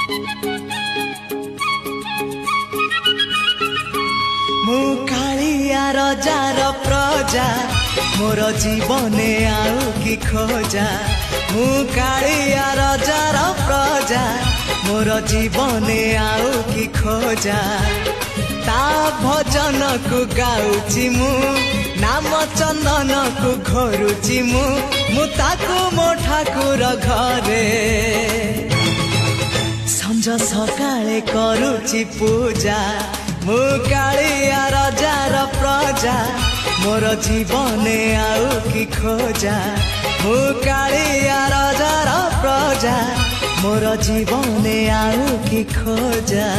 मु कालिया रजार प्रजा मोर जीवने आउ कि खोजा मु कालिया रजार प्रजा मोर जीवने आउ कि खोजा ता भजन को गाउची मु नाम चंदन को घरुची मु ताकू मो ठाकुर घरे संज सकाळे करूची पूजा मु कालिया रजार प्रजा मोर जीवने आउ कि खोजा मु कालिया रजार प्रजा मोर जीवने आउ कि खोजा।